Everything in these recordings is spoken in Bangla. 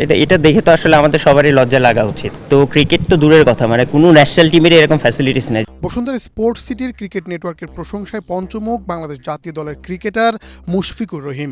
এটা এটা দেখে তো আসলে আমাদের সবারই লজ্জা লাগা উচিত। তো ক্রিকেট তো দূরের কথা, মানে কোনো ন্যাশনাল টিমেরই এরকম ফ্যাসিলিটিস নেই। বসুন্ধরা স্পোর্টস সিটির ক্রিকেট নেটওয়ার্কের প্রশংসায় পঞ্চমুখ বাংলাদেশ জাতীয় দলের ক্রিকেটার মুশফিকুর রহিম।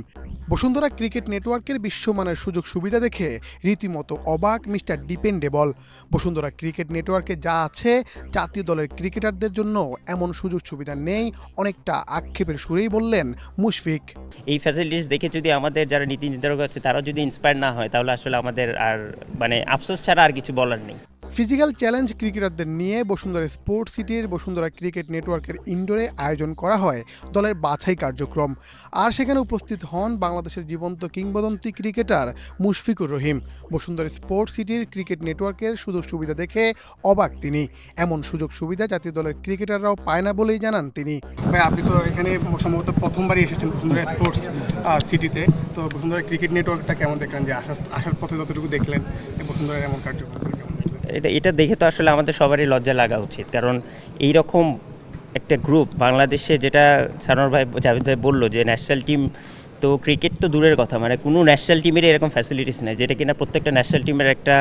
বসুন্ধরা ক্রিকেট নেটওয়ার্কের বিশ্বমানের সুযোগ সুবিধা দেখে রীতিমতো অবাক মিস্টার ডিপেন্ডেবল। বসুন্ধরা ক্রিকেট নেটওয়ার্কে যা আছে জাতীয় দলের ক্রিকেটারদের জন্য এমন সুযোগ সুবিধা নেই, অনেকটা আক্ষেপের সুরেই বললেন মুশফিক। এই ফ্যাসিলিটিস দেখে যদি আমাদের যারা নীতি নির্ধারক আছে তারা যদি ইন্সপায়ার না হয়, তাহলে আসলে আমাদের আর মানে আফসোস ছাড়া আর কিছু বলার নেই। ফিজিক্যাল চ্যালেঞ্জ ক্রিকেটারদের নিয়ে বসুন্ধরা স্পোর্টস সিটির বসুন্ধরা ক্রিকেট নেটওয়ার্কের ইনডোরে আয়োজন করা হয় দলের বাছাই কার্যক্রম। আর সেখানে উপস্থিত হন বাংলাদেশের জীবন্ত কিংবদন্তি ক্রিকেটার মুশফিকুর রহিম। বসুন্ধরা স্পোর্টস সিটির ক্রিকেট নেটওয়ার্কের সুযোগ সুবিধা দেখে অবাক তিনি। এমন সুযোগ সুবিধা জাতীয় দলের ক্রিকেটাররাও পায় না বলেই জানান তিনি। ভাই, আপনি তো এখানে সম্ভবত প্রথমবারই এসেছেন বসুন্ধরা স্পোর্টস সিটিতে। তো বসুন্ধরা ক্রিকেট নেটওয়ার্কটা কেমন দেখলেন, যে আসার পথে যতটুকু দেখলেন বসুন্ধরার এমন কার্যক্রম কেমন দেখলেন? এটা দেখে তো আসলে আমাদের সবারই লজ্জা লাগা উচিত, কারণ এই রকম একটা গ্রুপ বাংলাদেশে, যেটা সানোয়ার ভাই জাভেদ ভাই বললো যে ন্যাশনাল টিম, তো ক্রিকেট তো দূরের কথা, মানে কোনো ন্যাশনাল টিমেরই এরকম ফ্যাসিলিটিস নেই, যেটা কিনা প্রত্যেকটা ন্যাশনাল টিমের একটা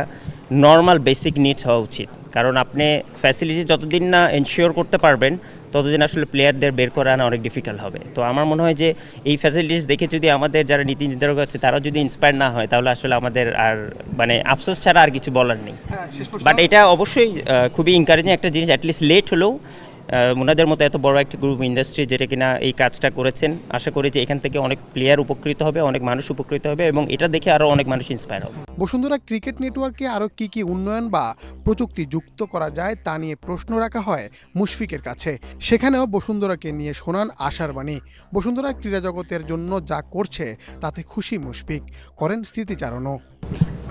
নর্মাল বেসিক নিডস হওয়া উচিত। কারণ আপনি ফ্যাসিলিটি যতদিন না এনশিওর করতে পারবেন ততদিন আসলে প্লেয়ারদের বের করে আনা অনেক ডিফিকাল্ট হবে। তো আমার মনে হয় যে এই ফ্যাসিলিটিস দেখে যদি আমাদের যারা নীতি নির্ধারক আছে তারা যদি ইন্সপায়ার না হয়, তাহলে আসলে আমাদের আর মানে আফসোস ছাড়া আর কিছু বলার নেই। বাট এটা অবশ্যই খুবই এনকারেজিং একটা জিনিস, অ্যাটলিস্ট লেট হলেও ওনাদের মতো এত বড় একটা গ্রুপ ইন্ডাস্ট্রি যেটা কিনা এই কাজটা করেছেন, আশা করি যে এখান থেকে অনেক প্লেয়ার উপকৃত হবে, অনেক মানুষ উপকৃত হবে এবং এটা দেখে আরও অনেক মানুষ ইন্সপায়ার হবে। বসুন্ধরা ক্রিকেট নেটওয়ার্কে আরও কী উন্নয়ন বা প্রযুক্তি যুক্ত করা যায় তা নিয়ে প্রশ্ন রাখা হয় মুশফিকের কাছে। সেখানেও বসুন্ধরাকে নিয়ে শোনান আশার বাণী। বসুন্ধরা ক্রীড়া জগতের জন্য যা করছে তাতে খুশি মুশফিক, করেন স্মৃতিচারণও।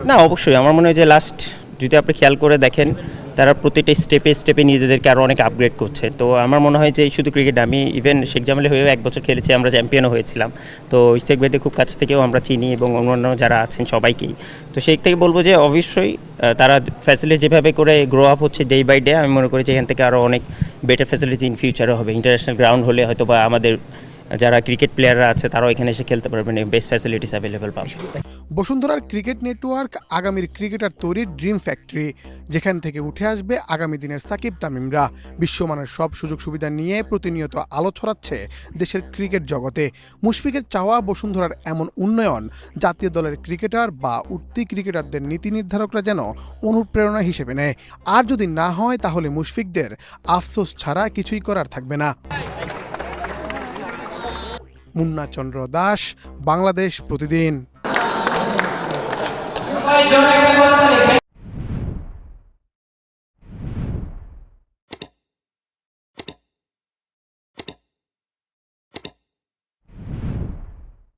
না, অবশ্যই আমার মনে হয় যে লাস্ট যদি আপনি খেয়াল করে দেখেন, তারা প্রতিটা স্টেপে স্টেপে নিজেদেরকে আরও অনেক আপগ্রেড করছে। তো আমার মনে হয় যে শুধু ক্রিকেট, আমি ইভেন শেখ জামালে হয়েও 1 বছর খেলেছি, আমরা চ্যাম্পিয়নও হয়েছিলাম। তো ইশতিয়াক ভাইকে খুব কাছ থেকেও আমরা চিনি এবং অন্যান্য যারা আছেন সবাইকেই। তো সেই থেকে বলবো যে অবশ্যই তারা ফ্যাসিলিটি যেভাবে করে গ্রো আপ হচ্ছে ডে বাই ডে, আমি মনে করি যে এখান থেকে আরও অনেক বেটার ফ্যাসিলিটি ইন ফিউচারও হবে। ইন্টারন্যাশনাল গ্রাউন্ড হলে হয়তো বা আমাদের যারা ক্রিকেট প্লেয়াররা আছে তারাও এখানে এসে খেলতে পারবেন, বেস্ট ফ্যাসিলিটিস অ্যাভেলেবেল পাবে। বসুন্ধরার ক্রিকেট নেটওয়ার্ক আগামীর ক্রিকেটার তৈরির ড্রিম ফ্যাক্টরি, যেখান থেকে উঠে আসবে আগামী দিনের সাকিব তামিমরা। বিশ্বমানের সব সুযোগ সুবিধা নিয়ে প্রতিনিয়ত আলো ছড়াচ্ছে দেশের ক্রিকেট জগতে। মুশফিকের চাওয়া বসুন্ধরার এমন উন্নয়ন জাতীয় দলের ক্রিকেটার বা উঠতি ক্রিকেটারদের নীতি নির্ধারকরা যেন অনুপ্রেরণা হিসেবে নেয়। আর যদি না হয় তাহলে মুশফিকদের আফসোস ছাড়া কিছুই করার থাকবে না। মুন্না চন্দ্র দাস, বাংলাদেশ প্রতিদিন।